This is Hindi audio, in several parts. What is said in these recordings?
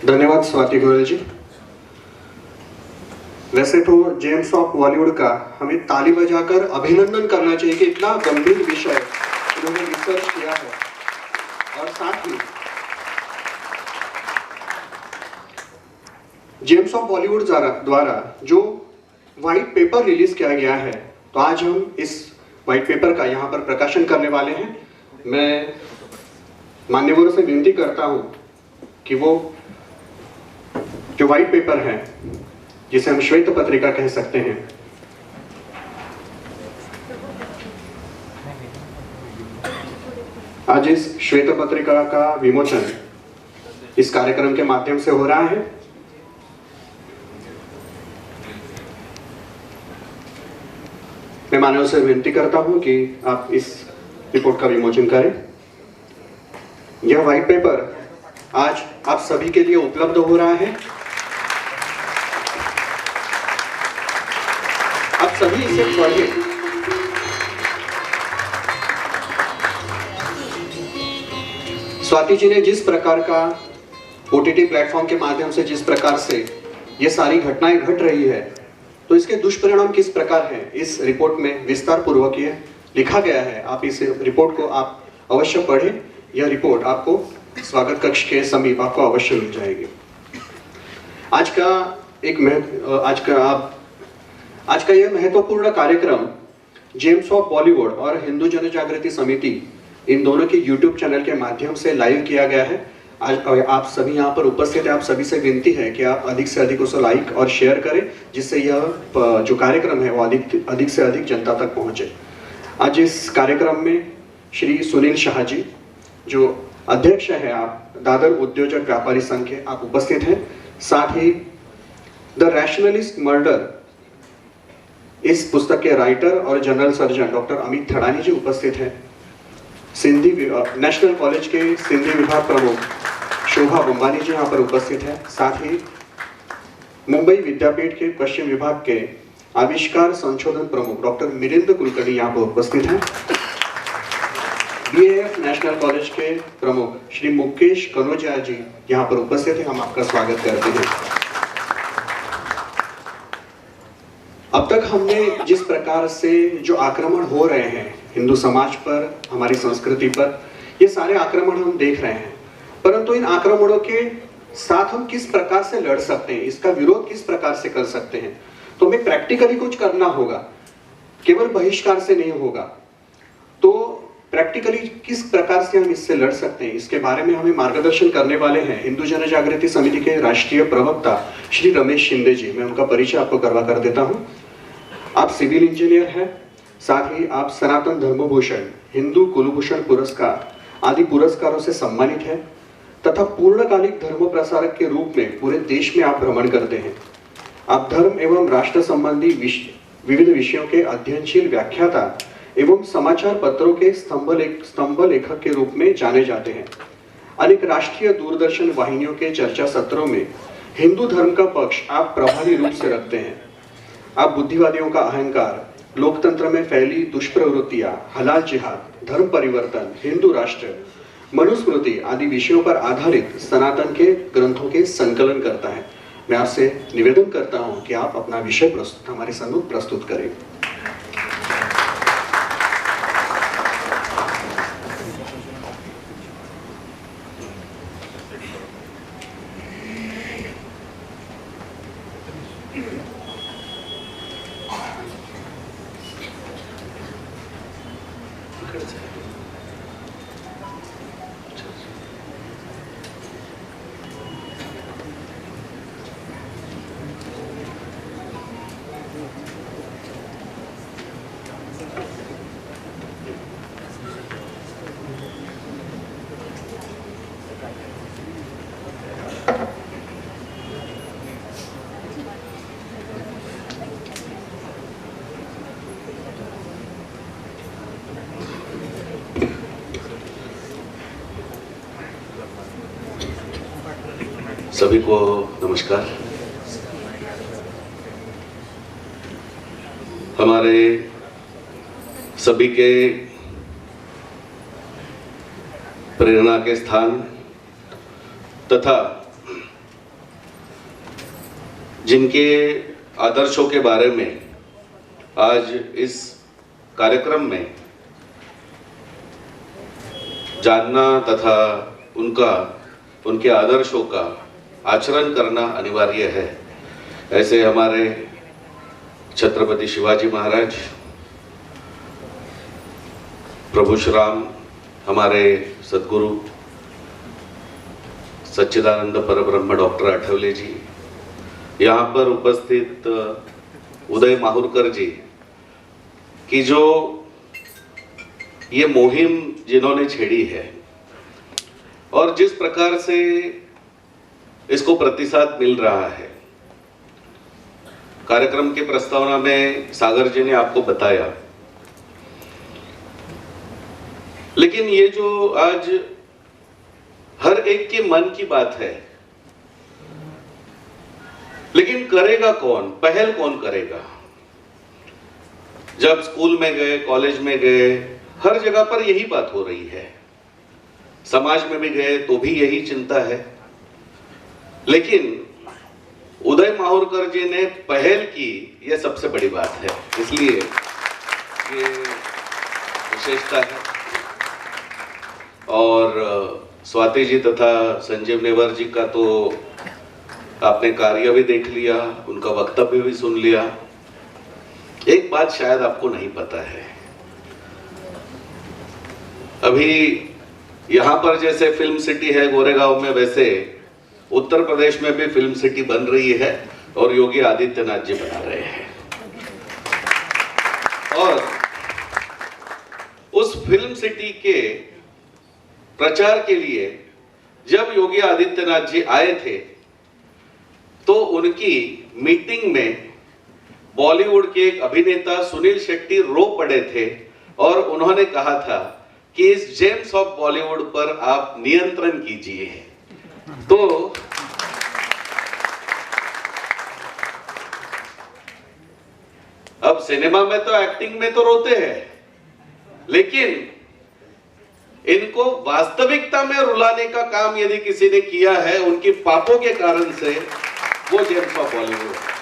धन्यवाद स्वाति गोयल जी। वैसे तो जेम्स ऑफ बॉलीवुड का हमें ताली बजाकर अभिनंदन करना चाहिए कि इतना गंभीर विषय इन्होंने रिसर्च किया है, और साथ ही जेम्स ऑफ बॉलीवुड द्वारा जो व्हाइट पेपर रिलीज किया गया है, तो आज हम इस व्हाइट पेपर का यहाँ पर प्रकाशन करने वाले हैं। मैं मान्यवरों से विनती करता हूँ कि वो जो व्हाइट पेपर है, जिसे हम श्वेत पत्रिका कह सकते हैं, आज इस श्वेत पत्रिका का विमोचन इस कार्यक्रम के माध्यम से हो रहा है। मैं मानव से विनती करता हूं कि आप इस रिपोर्ट का विमोचन करें। यह व्हाइट पेपर आज आप सभी के लिए उपलब्ध हो रहा है। आप सभी इसे पढ़िए। स्वाति जी ने जिस प्रकार का OTT प्लेटफॉर्म के माध्यम से जिस प्रकार से ये सारी घटनाएं घट रही है, तो इसके दुष्परिणाम किस प्रकार हैं, इस रिपोर्ट में विस्तार पूर्वक ये लिखा गया है। आप इस रिपोर्ट को आप अवश्य पढ़ें। यह रिपोर्ट आपको स्वागत कक्ष के समीप आपको अवश्य मिल जाएगी। आज का यह महत्वपूर्ण कार्यक्रम जेम्स ऑफ बॉलीवुड और हिंदू जनजागृति समिति, इन दोनों के YouTube चैनल के माध्यम से लाइव किया गया है। आज आप सभी यहाँ पर उपस्थित हैं। आप सभी से विनती है कि आप अधिक से अधिक उसे लाइक और शेयर करें, जिससे यह जो कार्यक्रम है वो अधिक से अधिक जनता तक पहुँचे। आज इस कार्यक्रम में श्री सुनील शाह जी, जो अध्यक्ष है आप दादर उद्योजक व्यापारी संघ के, आप उपस्थित हैं। साथ ही द रैशनलिस्ट मर्डर, इस पुस्तक के राइटर और general surgeon doctor Amit Thadani जी उपस्थित हैं। सिंधी नेशनल कॉलेज के सिंधी विभाग प्रमुख शोभा बंबानी जी यहाँ पर उपस्थित हैं। साथ ही मुंबई विद्यापीठ के पश्चिम विभाग के आविष्कार संशोधन प्रमुख डॉक्टर मिलिंद कुलकर्णी यहाँ पर उपस्थित हैं। BAF नेशनल कॉलेज के प्रमुख श्री मुकेश कनोजिया जी यहाँ पर उपस्थित हैं। हम आपका स्वागत करते हैं। अब तक हमने जिस प्रकार से जो आक्रमण हो रहे हैं हिंदू समाज पर, हमारी संस्कृति पर, ये सारे आक्रमण हम देख रहे हैं, परंतु इन आक्रमणों के साथ हम किस प्रकार से लड़ सकते हैं, इसका विरोध किस प्रकार से कर सकते हैं, तो हमें प्रैक्टिकली कुछ करना होगा, केवल बहिष्कार से नहीं होगा। तो प्रैक्टिकली किस प्रकार से हम इससे लड़ सकते हैं, इसके बारे में हमें मार्गदर्शन करने वाले हैं हिंदू जनजागृति समिति के राष्ट्रीय प्रवक्ता श्री रमेश शिंदे जी। मैं उनका परिचय आपको करवा कर देता हूँ। आप सिविल इंजीनियर हैं, साथ ही आप सनातन धर्मभूषण, हिंदू कुलभूषण पुरस्कार आदि पुरस्कारों से सम्मानित हैं, तथा पूर्णकालिक धर्म प्रसारक के रूप में पूरे देश में आप भ्रमण करते हैं। आप धर्म एवं राष्ट्र संबंधी विविध विषयों के अध्ययनशील व्याख्याता एवं समाचार पत्रों के स्तंभ लेखक के रूप में जाने जाते हैं। अनेक राष्ट्रीय दूरदर्शन वाहिनियों के चर्चा सत्रों में हिंदू धर्म का पक्ष आप प्रभावी रूप से रखते हैं। आप बुद्धिवादियों का अहंकार, लोकतंत्र में फैली दुष्प्रवृत्तियां, हलाल जिहाद, धर्म परिवर्तन, हिंदू राष्ट्र, मनुस्मृति आदि विषयों पर आधारित सनातन के ग्रंथों के संकलन करता है। मैं आपसे निवेदन करता हूं कि आप अपना विषय हमारे सम्मुख प्रस्तुत करें। सभी को नमस्कार। हमारे सभी के प्रेरणा के स्थान तथा जिनके आदर्शों के बारे में आज इस कार्यक्रम में जानना तथा उनके आदर्शों का आचरण करना अनिवार्य है, ऐसे हमारे छत्रपति शिवाजी महाराज, प्रभु श्री राम, हमारे सद्गुरु सच्चिदानंद परब्रह्म डॉक्टर आठवले जी, यहाँ पर उपस्थित उदय माहुरकर जी की जो ये मुहिम जिन्होंने छेड़ी है और जिस प्रकार से इसको प्रतिसाद मिल रहा है, कार्यक्रम के प्रस्तावना में सागर जी ने आपको बताया, लेकिन ये जो आज हर एक के मन की बात है, लेकिन करेगा कौन, पहल कौन करेगा? जब स्कूल में गए, कॉलेज में गए, हर जगह पर यही बात हो रही है, समाज में भी गए तो भी यही चिंता है, लेकिन उदय माहुरकर जी ने पहल की, यह सबसे बड़ी बात है, इसलिए ये विशेषता है। और स्वाति जी तथा संजीव नेवर जी का तो आपने कार्य भी देख लिया, उनका वक्तव्य भी सुन लिया। एक बात शायद आपको नहीं पता है, अभी यहां पर जैसे फिल्म सिटी है गोरेगांव में, वैसे उत्तर प्रदेश में भी फिल्म सिटी बन रही है और योगी आदित्यनाथ जी बना रहे हैं। और उस फिल्म सिटी के प्रचार के लिए जब योगी आदित्यनाथ जी आए थे तो उनकी मीटिंग में बॉलीवुड के एक अभिनेता सुनील शेट्टी रो पड़े थे और उन्होंने कहा था कि इस जेम्स ऑफ बॉलीवुड पर आप नियंत्रण कीजिए। तो अब सिनेमा में तो एक्टिंग में तो रोते हैं, लेकिन इनको वास्तविकता में रुलाने का काम यदि किसी ने किया है उनकी पापों के कारण से, वो जेम्स ऑफ बॉलीवुड है।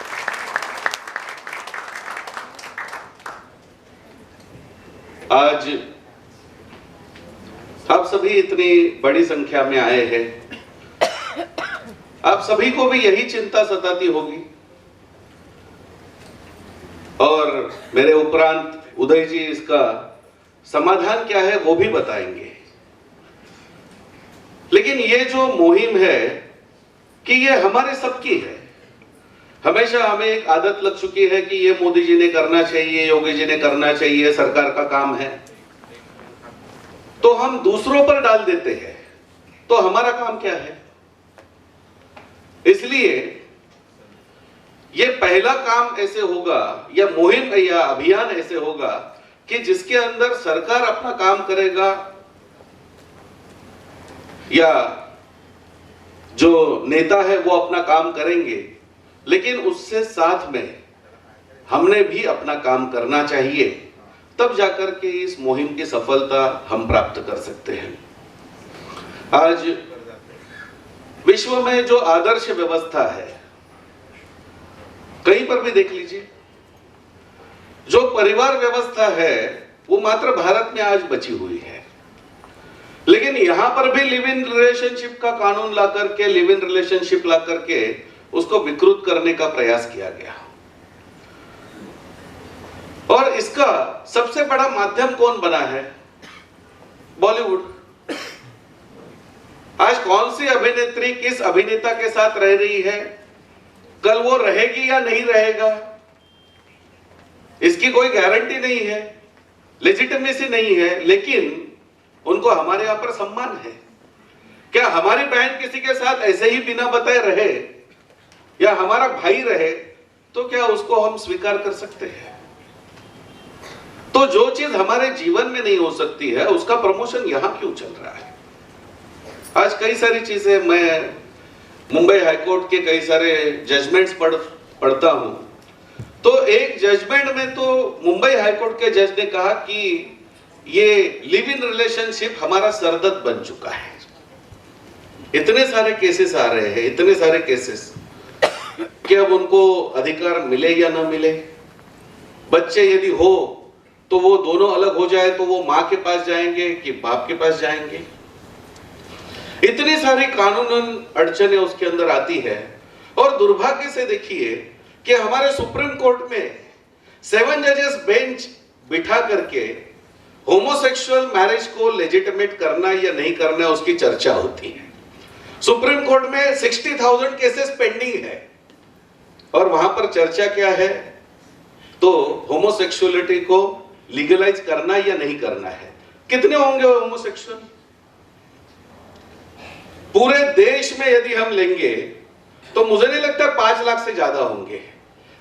आज आप सभी इतनी बड़ी संख्या में आए हैं, आप सभी को भी यही चिंता सताती होगी और मेरे उपरांत उदय जी इसका समाधान क्या है वो भी बताएंगे। लेकिन ये जो मुहिम है कि ये हमारे सबकी है, हमेशा हमें एक आदत लग चुकी है कि ये मोदी जी ने करना चाहिए, योगी जी ने करना चाहिए, सरकार का काम है, तो हम दूसरों पर डाल देते हैं, तो हमारा काम क्या है? इसलिए ये पहला काम ऐसे होगा या मुहिम या अभियान ऐसे होगा कि जिसके अंदर सरकार अपना काम करेगा या जो नेता है वो अपना काम करेंगे, लेकिन उससे साथ में हमने भी अपना काम करना चाहिए, तब जाकर के इस मुहिम की सफलता हम प्राप्त कर सकते हैं। आज विश्व में जो आदर्श व्यवस्था है, कहीं पर भी देख लीजिए, जो परिवार व्यवस्था है वो मात्र भारत में आज बची हुई है, लेकिन यहां पर भी लिव इन रिलेशनशिप का कानून ला करके, लिव इन रिलेशनशिप ला करके उसको विकृत करने का प्रयास किया गया। और इसका सबसे बड़ा माध्यम कौन बना है? बॉलीवुड। आज कौन सी अभिनेत्री किस अभिनेता के साथ रह रही है, कल वो रहेगी या नहीं रहेगा, इसकी कोई गारंटी नहीं है, लेजिटिमेसी नहीं है, लेकिन उनको हमारे यहां पर सम्मान है। क्या हमारी बहन किसी के साथ ऐसे ही बिना बताए रहे या हमारा भाई रहे तो क्या उसको हम स्वीकार कर सकते हैं? तो जो चीज हमारे जीवन में नहीं हो सकती है उसका प्रमोशन यहां क्यों चल रहा है? आज कई सारी चीजें, मैं मुंबई हाईकोर्ट के कई सारे जजमेंट्स पढ़ता हूं, तो एक जजमेंट में तो मुंबई हाईकोर्ट के जज ने कहा कि ये लिव इन रिलेशनशिप हमारा सरदर्द बन चुका है। इतने सारे केसेस आ रहे हैं, इतने सारे केसेस, कि अब उनको अधिकार मिले या ना मिले। बच्चे यदि हो तो वो दोनों अलग हो जाए तो वो माँ के पास जाएंगे कि बाप के पास जाएंगे। इतनी सारी कानूनन अड़चने उसके अंदर आती है। और दुर्भाग्य से देखिए कि हमारे सुप्रीम कोर्ट में 7 जजेस बेंच बिठा करके होमोसेक्सुअल मैरिज को लेजिटिमेट करना या नहीं करना उसकी चर्चा होती है। सुप्रीम कोर्ट में 60,000 केसेस पेंडिंग है और वहां पर चर्चा क्या है, तो होमोसेक्सुअलिटी को लीगलाइज करना या नहीं करना है। कितने होंगे होमोसेक्सुअल पूरे देश में? यदि हम लेंगे तो मुझे नहीं लगता 5 लाख से ज्यादा होंगे।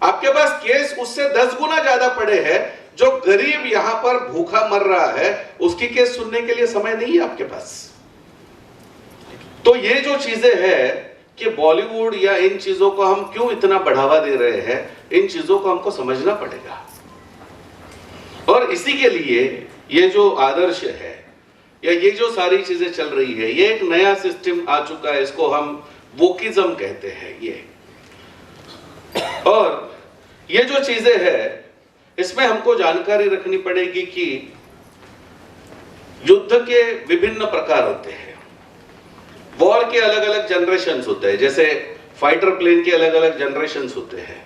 आपके पास केस उससे 10 गुना ज्यादा पड़े हैं। जो गरीब यहां पर भूखा मर रहा है उसकी केस सुनने के लिए समय नहीं है आपके पास। तो ये जो चीजें हैं कि बॉलीवुड या इन चीजों को हम क्यों इतना बढ़ावा दे रहे हैं, इन चीजों को हमको समझना पड़ेगा। और इसी के लिए ये जो आदर्श है या ये जो सारी चीजें चल रही है, ये एक नया सिस्टम आ चुका है, इसको हम वोकिज्म कहते हैं ये। और ये जो चीजें हैं इसमें हमको जानकारी रखनी पड़ेगी कि युद्ध के विभिन्न प्रकार होते हैं, वॉर के अलग अलग जनरेशन्स होते हैं, जैसे फाइटर प्लेन के अलग अलग जनरेशन्स होते हैं।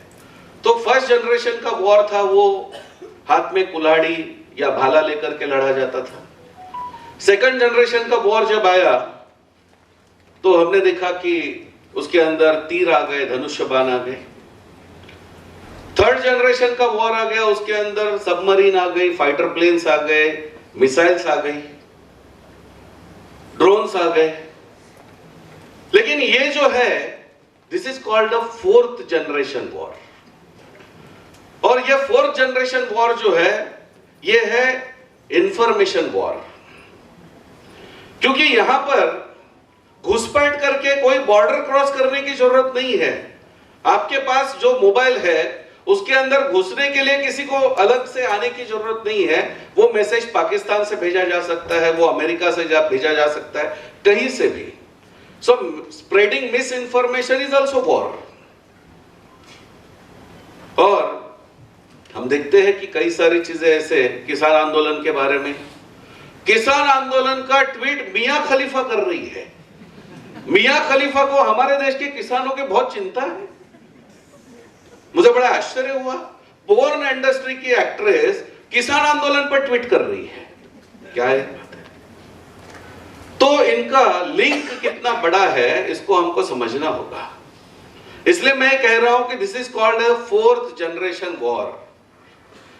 तो फर्स्ट जनरेशन का वॉर था वो हाथ में कुल्हाड़ी या भाला लेकर के लड़ा जाता था। सेकंड जनरेशन का वॉर जब आया तो हमने देखा कि उसके अंदर तीर आ गए, धनुष्य बाण आ गए। थर्ड जनरेशन का वॉर आ गया, उसके अंदर सबमरीन आ गई, फाइटर प्लेन्स आ गए, मिसाइल्स आ गई, ड्रोन्स आ गए। लेकिन ये जो है this is called a fourth generation war. और ये फोर्थ जनरेशन वॉर जो है ये है इंफॉर्मेशन वॉर। क्योंकि यहां पर घुसपैठ करके कोई बॉर्डर क्रॉस करने की जरूरत नहीं है। आपके पास जो मोबाइल है उसके अंदर घुसने के लिए किसी को अलग से आने की जरूरत नहीं है। वो मैसेज पाकिस्तान से भेजा जा सकता है, वो अमेरिका से भेजा जा सकता है, कहीं से भी। So spreading misinformation is also war. और हम देखते हैं कि कई सारी चीजें ऐसे, किसान आंदोलन के बारे में, किसान आंदोलन का ट्वीट मियां खलीफा कर रही है। मियां खलीफा को हमारे देश के किसानों की बहुत चिंता है। मुझे बड़ा आश्चर्य हुआ, पोर्न इंडस्ट्री की एक्ट्रेस किसान आंदोलन पर ट्वीट कर रही है, क्या है बात है? तो इनका लिंक कितना बड़ा है इसको हमको समझना होगा। इसलिए मैं कह रहा हूं कि this is called a fourth generation war.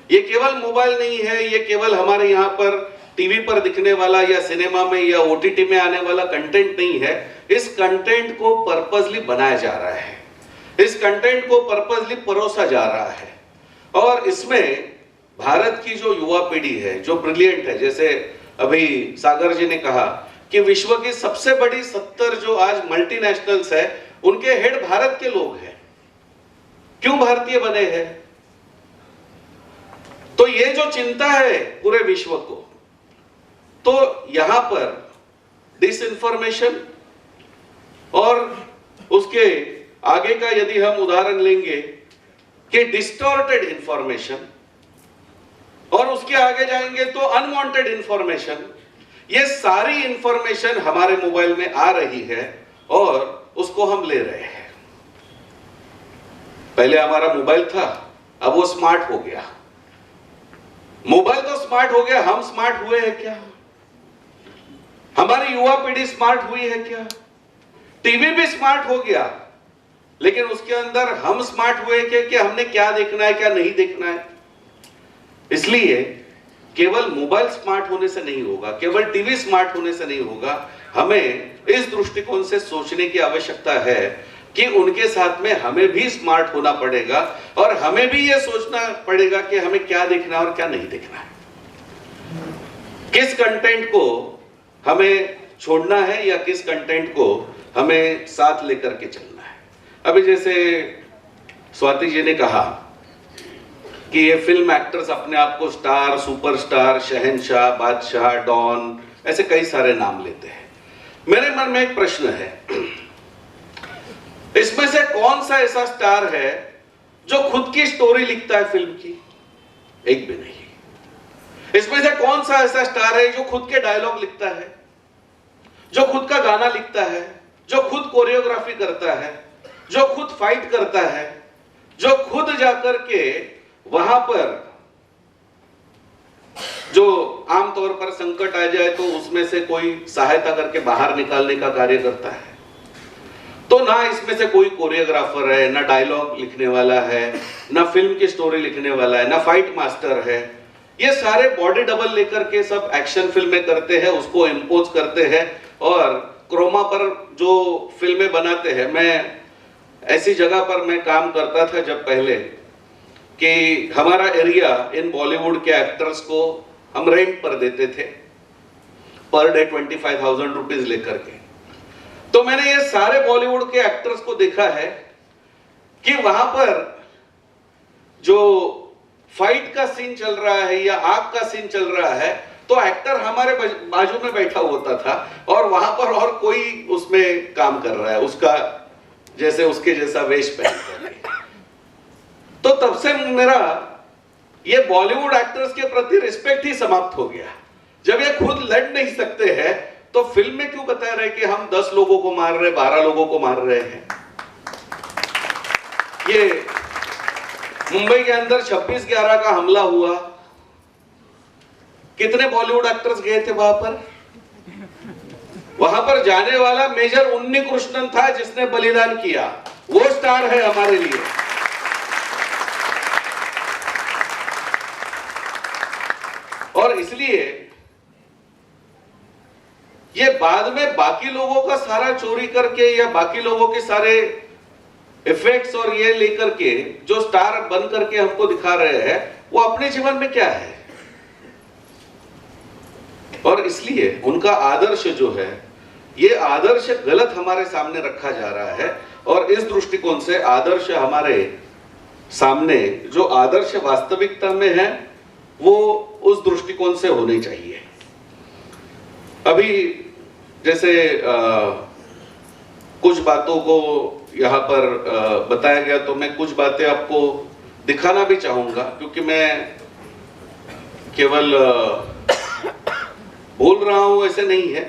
ये केवल मोबाइल नहीं है, ये केवल हमारे यहाँ पर टीवी पर दिखने वाला या सिनेमा में या ओटीटी में आने वाला कंटेंट नहीं है। इस कंटेंट को पर्पसली बनाया जा रहा है, इस कंटेंट को पर्पसली परोसा जा रहा है। और इसमें भारत की जो युवा पीढ़ी है जो ब्रिलियंट है, जैसे अभी सागर जी ने कहा कि विश्व की सबसे बड़ी 70 जो आज मल्टीनेशनल्स है उनके हेड भारत के लोग हैं। क्यों भारतीय बने हैं? तो ये जो चिंता है पूरे विश्व को, तो यहां पर डिसइंफॉर्मेशन और उसके आगे का यदि हम उदाहरण लेंगे कि डिस्टॉर्टेड इंफॉर्मेशन, और उसके आगे जाएंगे तो अनवांटेड इंफॉर्मेशन, ये सारी इंफॉर्मेशन हमारे मोबाइल में आ रही है और उसको हम ले रहे हैं। पहले हमारा मोबाइल था, अब वो स्मार्ट हो गया। मोबाइल तो स्मार्ट हो गया, हम स्मार्ट हुए हैं क्या? हमारी युवा पीढ़ी स्मार्ट हुई है क्या? टीवी भी स्मार्ट हो गया, लेकिन उसके अंदर हम स्मार्ट हुए कि हमने क्या देखना है क्या नहीं देखना है। इसलिए केवल मोबाइल स्मार्ट होने से नहीं होगा, केवल टीवी स्मार्ट होने से नहीं होगा। हमें इस दृष्टिकोण से सोचने की आवश्यकता है कि उनके साथ में हमें भी स्मार्ट होना पड़ेगा और हमें भी यह सोचना पड़ेगा कि हमें क्या देखना है और क्या नहीं देखना है, किस कंटेंट को हमें छोड़ना है या किस कंटेंट को हमें साथ लेकर के चलना है। अभी जैसे स्वाति जी ने कहा कि ये फिल्म एक्टर्स अपने आप को स्टार, सुपरस्टार, शहंशाह, बादशाह, डॉन, ऐसे कई सारे नाम लेते हैं। मेरे मन में एक प्रश्न है, इसमें से कौन सा ऐसा स्टार है जो खुद की स्टोरी लिखता है फिल्म की? एक भी नहीं। इसमें से कौन सा ऐसा स्टार है जो खुद के डायलॉग लिखता है, जो खुद का गाना लिखता है, जो खुद कोरियोग्राफी करता है, जो खुद फाइट करता है, जो खुद जाकर के वहां पर जो आमतौर पर संकट आ जाए तो उसमें से कोई सहायता करके बाहर निकालने का कार्य करता है? तो ना इसमें से कोई कोरियोग्राफर है, ना डायलॉग लिखने वाला है, ना फिल्म की स्टोरी लिखने वाला है, ना फाइट मास्टर है। ये सारे बॉडी डबल लेकर के सब एक्शन फिल्में करते हैं, उसको इम्पोज करते हैं और क्रोमा पर जो फिल्में बनाते हैं। मैं ऐसी जगह पर मैं काम करता था जब पहले कि हमारा एरिया इन बॉलीवुड के एक्टर्स को हम रेंट पर देते थे पर डे 25,000 रुपीज लेकर के। तो मैंने ये सारे बॉलीवुड के एक्टर्स को देखा है कि वहां पर जो फाइट का सीन चल रहा है या आग का सीन चल रहा है तो एक्टर हमारे बाजू में बैठा होता था और वहां पर और कोई उसमें काम कर रहा है, उसका जैसे उसके जैसा वेश पहन कर। तो तब से मेरा ये बॉलीवुड एक्टर्स के प्रति रिस्पेक्ट ही समाप्त हो गया। जब ये खुद लड़ नहीं सकते हैं तो फिल्म में क्यों बता रहे कि हम 10 लोगों को मार रहे, 12 लोगों को मार रहे हैं? ये मुंबई के अंदर 26/11 का हमला हुआ, कितने बॉलीवुड एक्टर्स गए थे वहां पर? वहां पर जाने वाला मेजर उन्नी कृष्णन था जिसने बलिदान किया, वो स्टार है हमारे लिए। और इसलिए ये बाद में बाकी लोगों का सारा चोरी करके या बाकी लोगों के सारे इफेक्ट्स और ये लेकर के जो स्टार बन करके हमको दिखा रहे हैं वो अपने जीवन में क्या है? और इसलिए उनका आदर्श जो है ये आदर्श गलत हमारे सामने रखा जा रहा है। और इस दृष्टिकोण से आदर्श हमारे सामने जो आदर्श वास्तविकता में है वो उस दृष्टिकोण से होने चाहिए। अभी जैसे कुछ बातों को यहाँ पर बताया गया तो मैं कुछ बातें आपको दिखाना भी चाहूंगा, क्योंकि मैं केवल बोल रहा हूं ऐसे नहीं है।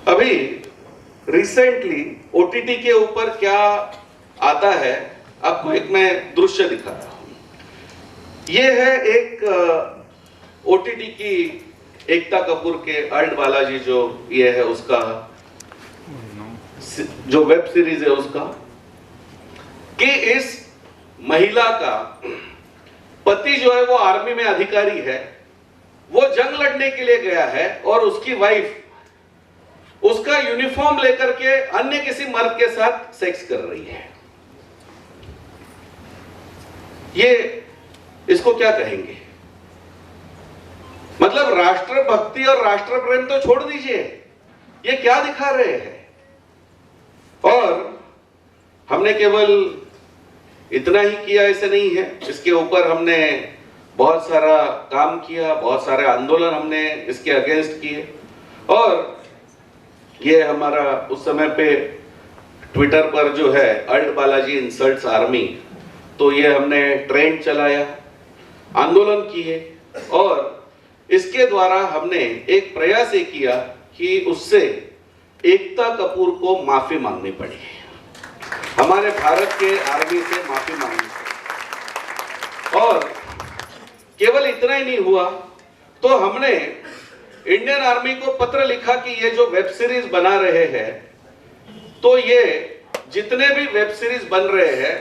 अभी रिसेंटली ओटीटी के ऊपर क्या आता है आपको एक मैं दृश्य दिखाता हूं। ये है एक ओटीटी की एकता कपूर के अल्ट बालाजी जो ये है उसका जो वेब सीरीज है उसका, कि इस महिला का पति जो है वो आर्मी में अधिकारी है, वो जंग लड़ने के लिए गया है और उसकी वाइफ उसका यूनिफॉर्म लेकर के अन्य किसी मर्द के साथ सेक्स कर रही है। ये इसको क्या कहेंगे? मतलब राष्ट्रभक्ति और राष्ट्र प्रेम तो छोड़ दीजिए, ये क्या दिखा रहे हैं? और हमने केवल इतना ही किया ऐसे नहीं है, इसके ऊपर हमने बहुत सारा काम किया, बहुत सारे आंदोलन हमने इसके अगेंस्ट किए। और ये हमारा उस समय पे ट्विटर पर जो है अल्ट बालाजी इंसल्ट्स आर्मी, तो ये हमने ट्रेंड चलाया, आंदोलन किए और इसके द्वारा हमने एक प्रयास ये किया कि उससे एकता कपूर को माफी मांगनी पड़ी, हमारे भारत के आर्मी से माफी मांगनी पड़ी। और केवल इतना ही नहीं हुआ, तो हमने इंडियन आर्मी को पत्र लिखा कि ये जो वेब सीरीज बना रहे हैं तो ये जितने भी वेब सीरीज बन रहे हैं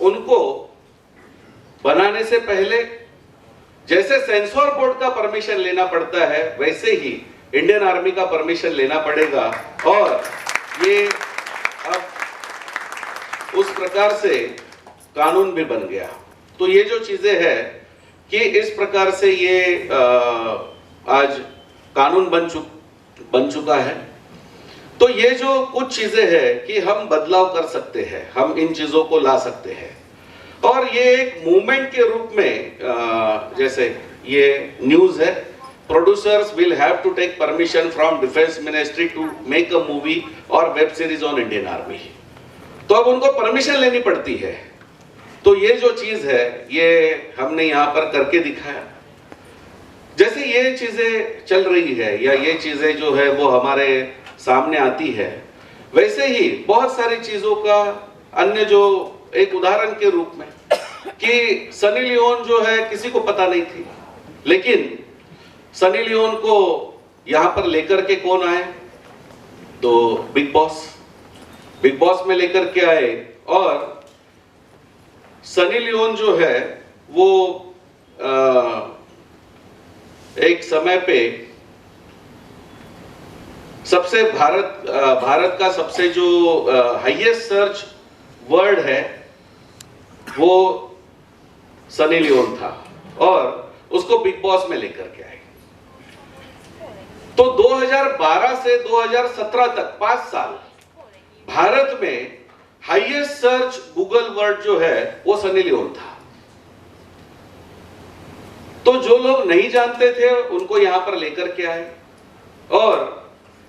उनको बनाने से पहले जैसे सेंसर बोर्ड का परमिशन लेना पड़ता है वैसे ही इंडियन आर्मी का परमिशन लेना पड़ेगा। और ये अब उस प्रकार से कानून भी बन गया। तो ये जो चीजें हैं कि इस प्रकार से ये आज कानून बन चुका है। तो ये जो कुछ चीजें हैं कि हम बदलाव कर सकते हैं, हम इन चीजों को ला सकते हैं। और ये एक मूवमेंट के रूप में जैसे ये न्यूज है, producers will have to take permission from defence ministry to make a movie और web series on Indian army. तो अब उनको परमिशन लेनी पड़ती है। तो ये जो चीज है ये हमने यहाँ पर करके दिखाया। जैसे ये चीजें चल रही है या ये चीजें जो है वो हमारे सामने आती है, वैसे ही बहुत सारी चीजों का अन्य जो एक उदाहरण के रूप में कि सनी लियोन जो है किसी को पता नहीं थी, लेकिन सनी लियोन को यहां पर लेकर के कौन आए? तो बिग बॉस में लेकर के आए। और सनी लियोन जो है वो एक समय पे सबसे भारत का सबसे जो हाईएस्ट सर्च वर्ड है वो सनी लियोन था और उसको बिग बॉस में लेकर के आए। तो 2012 से 2017 तक 5 साल भारत में हाईएस्ट सर्च गूगल वर्ड जो है वो सनी लियोन था। तो जो लोग नहीं जानते थे उनको यहां पर लेकर के आए और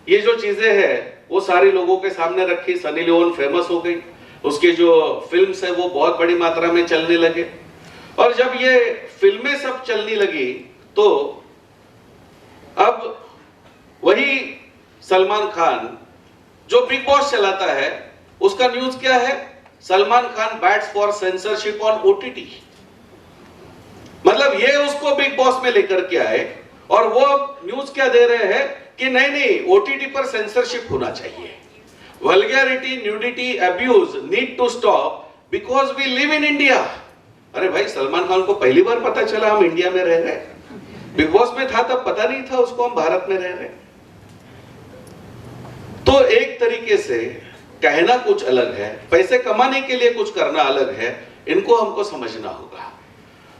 ये जो चीजें हैं वो सारे लोगों के सामने रखी। सनी लियोन फेमस हो गई, उसके जो फिल्म्स है वो बहुत बड़ी मात्रा में चलने लगे। और जब ये फिल्में सब चलने लगी तो अब वही सलमान खान जो बिग बॉस चलाता है उसका न्यूज क्या है? Salman Khan bats for censorship on OTT. मतलब ये उसको बिग बॉस में लेकर के आए और वो न्यूज क्या दे रहे हैं कि नहीं ओटीटी पर सेंसरशिप होना चाहिए। Vulgarity, nudity, abuse need to stop because we live in India. अरे भाई, सलमान खान को पहली बार पता चला हम इंडिया में रह रहे हैं। बिग बॉस में था तब पता नहीं था उसको हम भारत में रह रहे हैं। तो एक तरीके से कहना कुछ अलग है, पैसे कमाने के लिए कुछ करना अलग है, इनको हमको समझना होगा।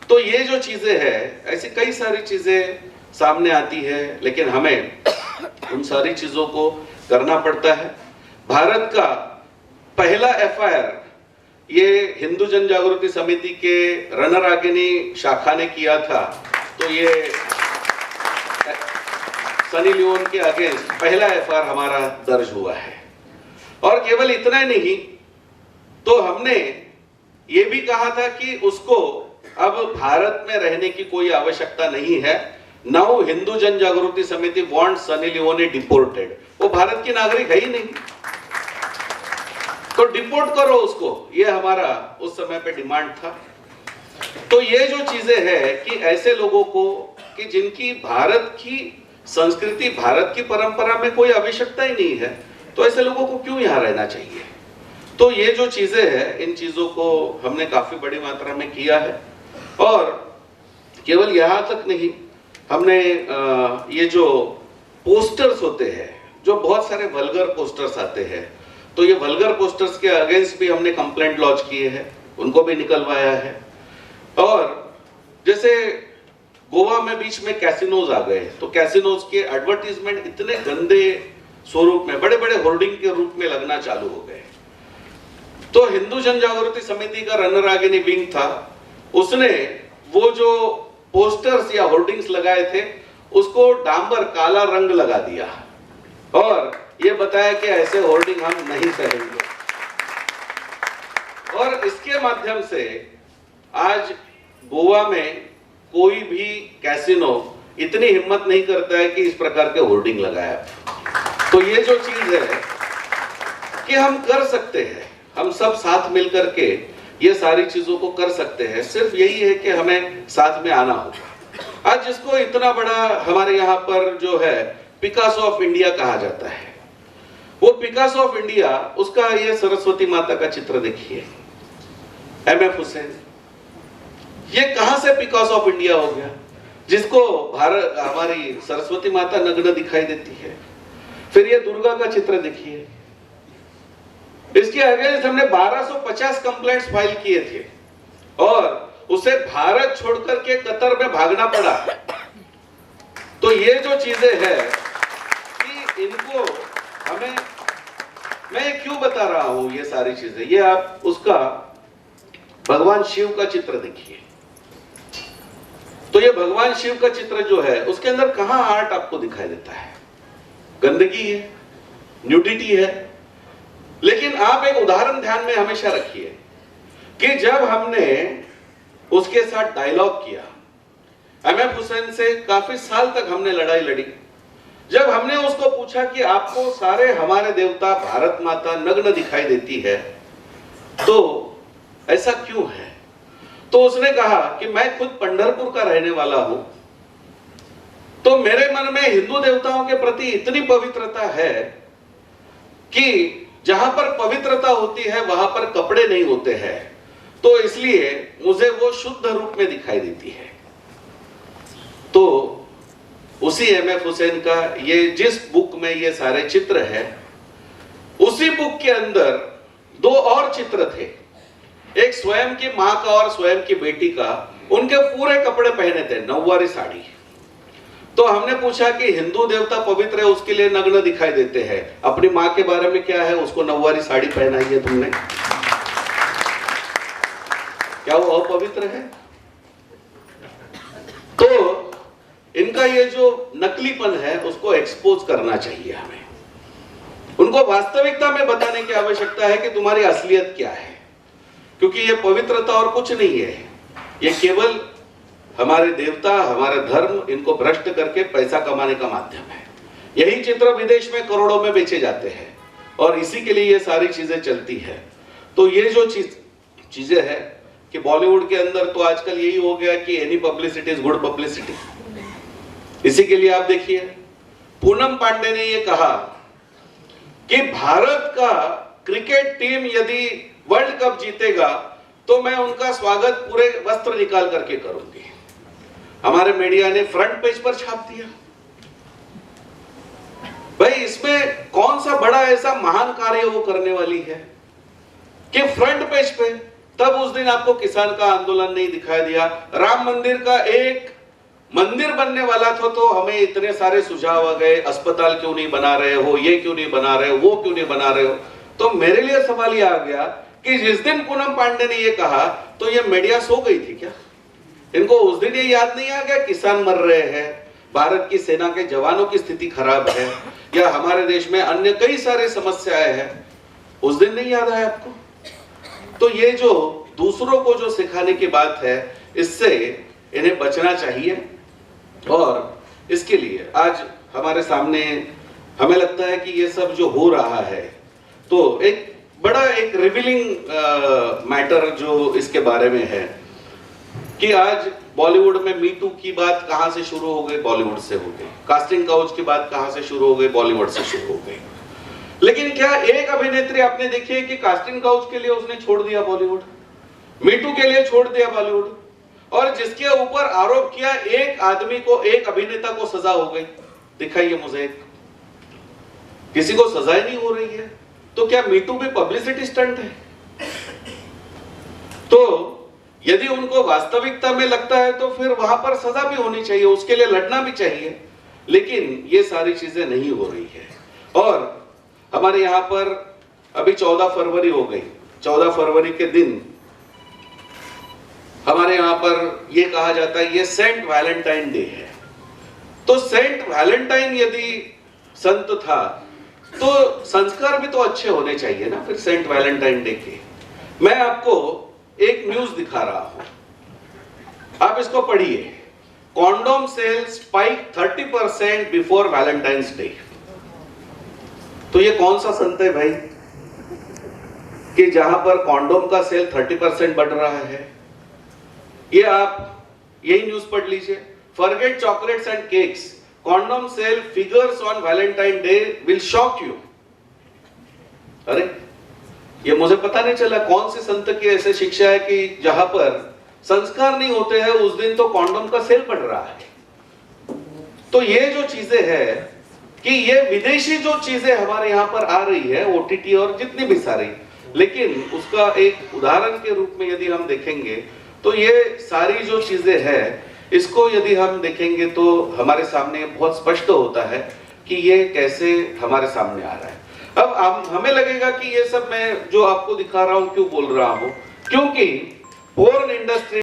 तो ये जो चीजें हैं, ऐसी कई सारी चीजें सामने आती है, लेकिन हमें उन सारी चीजों को करना पड़ता है। भारत का पहला एफआईआर ये हिंदू जन जागृति समिति के रणरागिनी शाखा ने किया था। तो ये सनी लियोन के अगेंस्ट पहला एफआईआर हमारा दर्ज हुआ है। और केवल इतना ही नहीं, तो हमने ये भी कहा था कि उसको अब भारत में रहने की कोई आवश्यकता नहीं है। नाउ हिंदू जन जागृति समिति वांट सनी लियोन डिपोर्टेड। वो भारत की नागरिक है ही नहीं, तो डिपोर्ट करो उसको, ये हमारा उस समय पे डिमांड था। तो ये जो चीजें हैं कि ऐसे लोगों को कि जिनकी भारत की संस्कृति, भारत की परंपरा में कोई आवश्यकता ही नहीं है, तो ऐसे लोगों को क्यों यहाँ रहना चाहिए? तो ये जो चीजें हैं, इन चीजों को हमने काफी बड़ी मात्रा में किया है। और केवल यहाँ तक नहीं, हमने ये जो पोस्टर्स होते हैं, जो बहुत सारे वल्गर पोस्टर्स आते हैं, तो ये वल्गर पोस्टर्स के अगेंस्ट भी हमने कंप्लेंट लॉन्च किए हैं, उनको भी निकलवाया है। और जैसे गोवा में बीच में कैसीनोज आ गए, तो कैसीनोज के एडवर्टीजमेंट इतने गंदे स्वरूप में, बड़े बड़े होर्डिंग के रूप में लगना चालू हो गए। तो हिंदू जन जागृति समिति का रणरागिनी विंग था, उसने वो जो पोस्टर्स या होर्डिंग्स लगाए थे उसको डांबर काला रंग लगा दिया और ये बताया कि ऐसे होर्डिंग हम नहीं सहेंगे। और इसके माध्यम से आज गोवा में कोई भी कैसीनो इतनी हिम्मत नहीं करता है कि इस प्रकार के होर्डिंग लगाया। तो ये जो चीज है कि हम कर सकते हैं, हम सब साथ मिलकर के ये सारी चीजों को कर सकते हैं। सिर्फ यही है कि हमें साथ में आना होगा। आज जिसको इतना बड़ा हमारे यहाँ पर जो है पिकासो ऑफ इंडिया कहा जाता है, वो पिकासो ऑफ इंडिया, उसका ये सरस्वती माता का चित्र देखिए, एमएफ हुसैन, ये कहां से पिकासो ऑफ इंडिया हो गया? जिसको भारत, हमारी सरस्वती माता नग्न दिखाई देती है। फिर ये दुर्गा का चित्र देखिए, इसके अगेंस्ट हमने 1250 कंप्लेंट्स फाइल किए थे और उसे भारत छोड़कर के कतर में भागना पड़ा। तो ये जो चीजें हैं कि इनको हमें, मैं क्यों बता रहा हूं ये सारी चीजें, ये आप उसका भगवान शिव का चित्र देखिए। तो ये भगवान शिव का चित्र जो है उसके अंदर कहां आर्ट आपको दिखाई देता है? गंदगी है, न्यूडिटी है। लेकिन आप एक उदाहरण ध्यान में हमेशा रखिए कि जब हमने उसके साथ डायलॉग किया, एमएफ हुसैन से काफी साल तक हमने लड़ाई लड़ी, जब हमने उसको पूछा कि आपको सारे हमारे देवता भारत माता नग्न दिखाई देती है तो ऐसा क्यों है, तो उसने कहा कि मैं खुद पंढरपुर का रहने वाला हूं, तो मेरे मन में हिंदू देवताओं के प्रति इतनी पवित्रता है कि जहां पर पवित्रता होती है वहां पर कपड़े नहीं होते हैं, तो इसलिए मुझे वो शुद्ध रूप में दिखाई देती है। तो उसी एमएफ हुसैन का ये जिस बुक में ये सारे चित्र है, उसी बुक के अंदर दो और चित्र थे, एक स्वयं की मां का और स्वयं की बेटी का, उनके पूरे कपड़े पहने थे, नौवारी साड़ी। तो हमने पूछा कि हिंदू देवता पवित्र है उसके लिए नग्न दिखाई देते हैं, अपनी मां के बारे में क्या है, उसको नौवारी साड़ी पहनाई है तुमने, क्या वो अपवित्र है? तो इनका ये जो नकलीपन है उसको एक्सपोज करना चाहिए हमें, उनको वास्तविकता में बताने की आवश्यकता है कि तुम्हारी असलियत क्या है, क्योंकि ये पवित्रता और कुछ नहीं है, ये केवल हमारे देवता हमारे धर्म इनको भ्रष्ट करके पैसा कमाने का माध्यम है। यही चित्र विदेश में करोड़ों में बेचे जाते हैं और इसी के लिए ये सारी चीजें चलती है। तो ये जो चीजें है कि बॉलीवुड के अंदर तो आजकल यही हो गया कि any publicity is good publicity. इसी के लिए आप देखिए पूनम पांडे ने ये कहा कि भारत का क्रिकेट टीम यदि वर्ल्ड कप जीतेगा तो मैं उनका स्वागत पूरे वस्त्र निकाल करके करूंगी। हमारे मीडिया ने फ्रंट पेज पर छाप दिया। भाई इसमें कौन सा बड़ा ऐसा महान कार्य वो करने वाली है कि फ्रंट पेज पे, तब उस दिन आपको किसान का आंदोलन नहीं दिखाई दिया, राम मंदिर का एक मंदिर बनने वाला था तो हमें इतने सारे सुझाव आ गए, अस्पताल क्यों नहीं बना रहे हो, ये क्यों नहीं बना रहे हो, वो क्यों नहीं बना रहे हो। तो मेरे लिए सवाल ये आ गया कि जिस दिन पूनम पांडे ने ये कहा तो ये मीडिया सो गई थी क्या? इनको उस दिन ये याद नहीं आ गया किसान मर रहे हैं, भारत की सेना के जवानों की स्थिति खराब है, या हमारे देश में अन्य कई सारे समस्याएं हैं, उस दिन नहीं याद आया आपको? तो ये जो दूसरों को जो सिखाने की बात है, इससे इन्हें बचना चाहिए। और इसके लिए आज हमारे सामने हमें लगता है कि ये सब जो हो रहा है तो एक बड़ा एक रिवीलिंग मैटर जो इसके बारे में है कि आज बॉलीवुड में मी टू की बात कहां से शुरू हो गई, बॉलीवुड से हो गई, कास्टिंग काउच की बात कहां से शुरू हो गई, बॉलीवुड से शुरू हो गई। लेकिन क्या एक अभिनेत्री आपने देखी है कि कास्टिंग काउच के लिए उसने छोड़ दिया बॉलीवुड, मी टू के लिए छोड़ दिया बॉलीवुड, और जिसके ऊपर आरोप किया एक आदमी को, एक अभिनेता को सजा हो गई? दिखाइए मुझे, किसी को सजा ही नहीं हो रही है। तो क्या मी टू भी पब्लिसिटी स्टंट है? तो यदि उनको वास्तविकता में लगता है तो फिर वहां पर सजा भी होनी चाहिए, उसके लिए लड़ना भी चाहिए, लेकिन ये सारी चीजें नहीं हो रही है। और हमारे यहां पर अभी 14 फरवरी हो गई, 14 फरवरी के दिन हमारे यहां पर यह कहा जाता है ये सेंट वैलेंटाइन डे है। तो सेंट वैलेंटाइन यदि संत था तो संस्कार भी तो अच्छे होने चाहिए ना फिर सेंट वैलेंटाइन डे के। मैं आपको एक न्यूज दिखा रहा हूं, आप इसको पढ़िए। Condom sale spike 30% before Valentine's Day. तो ये कौन सा संत है भाई कि जहां पर कॉन्डोम का सेल 30% बढ़ रहा है? ये आप यही न्यूज पढ़ लीजिए। Forget chocolates and cakes, condom sale figures on Valentine Day will shock you. अरे ये मुझे पता नहीं चला कौन से संत की ऐसे शिक्षा है कि जहां पर संस्कार नहीं होते हैं उस दिन तो कॉन्डोम का सेल बढ़ रहा है। तो ये जो चीजें हैं कि ये विदेशी जो चीजें हमारे यहां पर आ रही है, ओटीटी और जितनी भी सारी, लेकिन उसका एक उदाहरण के रूप में यदि हम देखेंगे तो ये सारी जो चीजें हैं इसको यदि हम देखेंगे तो हमारे सामने बहुत स्पष्ट होता है कि ये कैसे हमारे सामने आ रहा है। अब हमें लगेगा कि ये सब मैं जो आपको दिखा रहा हूं क्यों बोल रहा हूं, क्योंकि पोर्न इंडस्ट्री